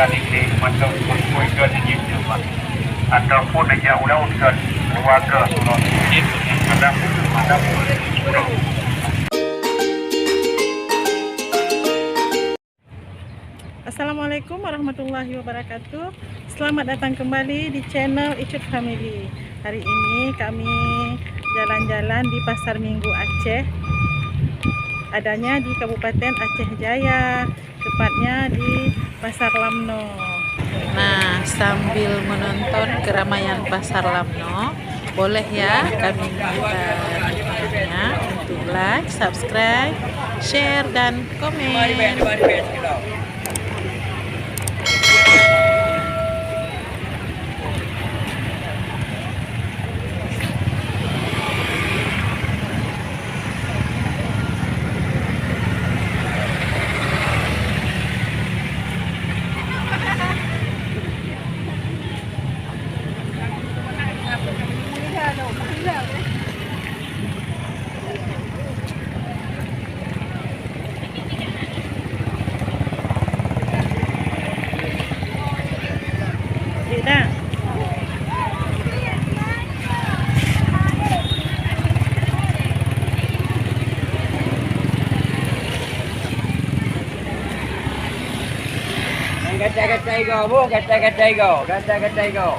ini macam menguikan gitu pak ataupun aja udah warga Sulawesi itu ada Assalamualaikum warahmatullahi wabarakatuh. Selamat datang kembali di channel Icut Family. Hari ini kami jalan-jalan di Pasar Minggu Aceh. Adanya di Kabupaten Aceh Jaya, tepatnya di Pasar Lamno. Nah, sambil menonton keramaian Pasar Lamno, boleh ya kami minta dukungannya untuk like, subscribe, share, dan komen. Gatai-gatai go, bu, gatai-gatai go, gatai-gatai go.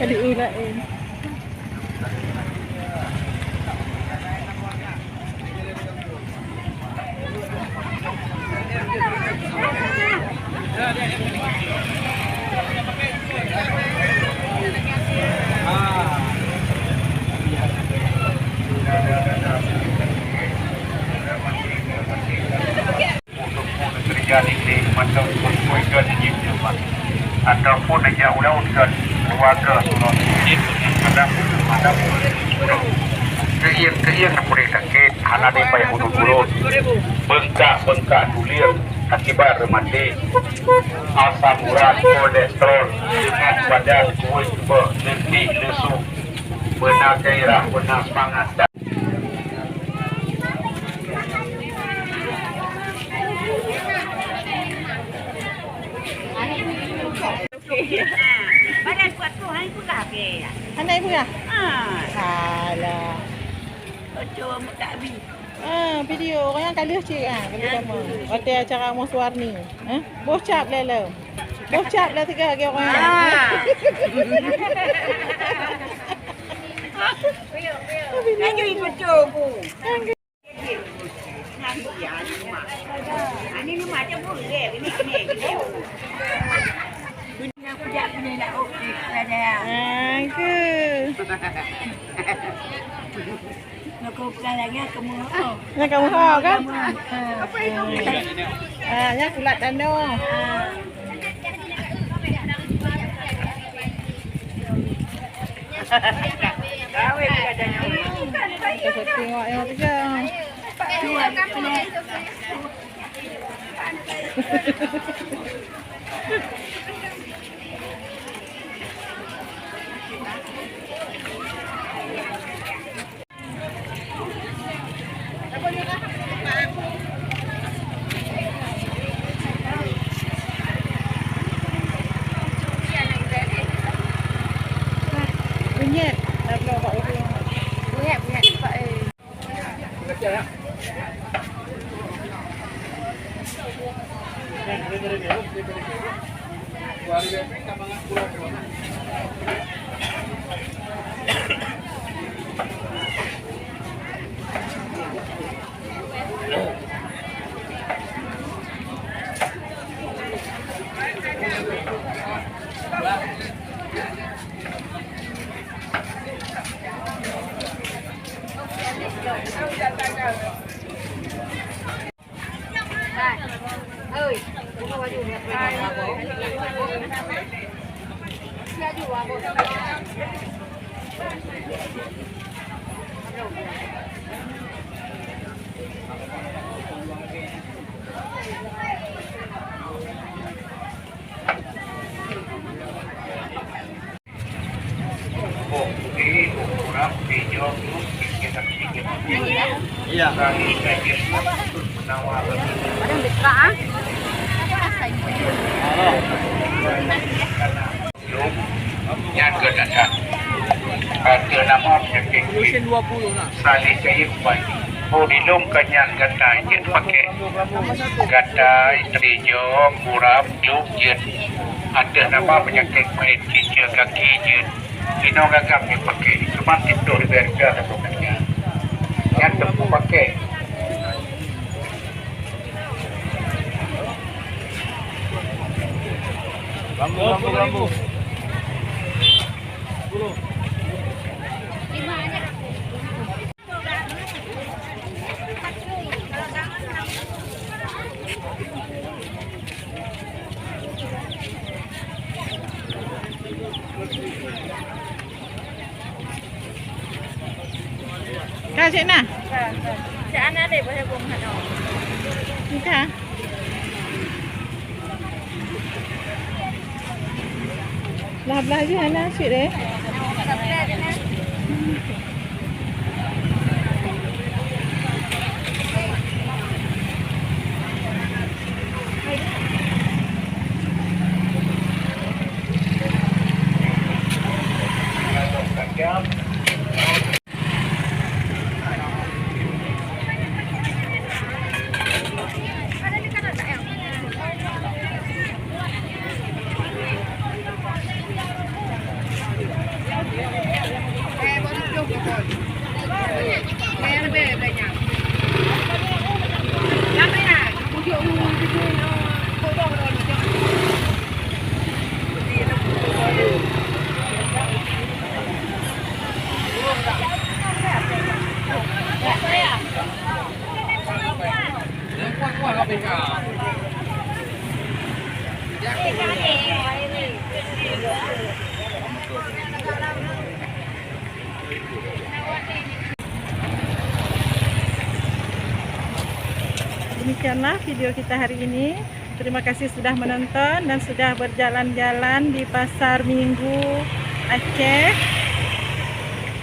Diulain. terjadi ini macam menguikan gitu pak ataupun aja udah warga Sulawesi itu ada keian mereka sakit karena dia banyak urut bengkak dulir akibat remati asam urat kolesterol dengan badan kuat nanti lesu benar gairah benar semangat dan Badan kuat tu hari pun dah ke. Anak ibu ya? Alah. Coba mu tak habis. Video orang yang kalah cik kalau kamu. Ada acara muswarni. Bocap lah. Bocap lah tiga lagi orang. Lagi ikut coba. Ini rumah je boleh. Ini. Aku tak punya nak okey saja. Ke. Nak kau lagi kamu. Nak kamu tahu kan? Apa itu? Yang kulat dano. Kawin katanya. Kita tengok yang tiga. Punya, dah belum Pak Udi. Punya Pak. Bukti, ukuran, video, kita sedikit. Iya. Kali saya menawarkan yang kedatangan ada nama penyakit Mesin 20 nak. salih saya kuat Budilum kanyan gatai jet pakai gatai terijo kurap luk jet ada nama penyakit kulit cicil kaki jet ino gagam yang pakai cuma tidur di berga atau kaki yang tempu pakai Lampu. Kak cik nah. Cik Ana deh boleh buang hano. Ni kak. Belah-belah je Hana cik deh. Demikianlah video kita hari ini. Terima kasih sudah menonton dan sudah berjalan-jalan di Pasar Minggu Aceh.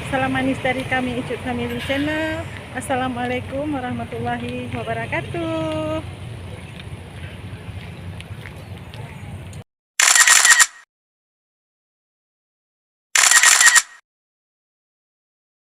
Salam manis dari kami Icut Family Channel. Assalamualaikum warahmatullahi wabarakatuh.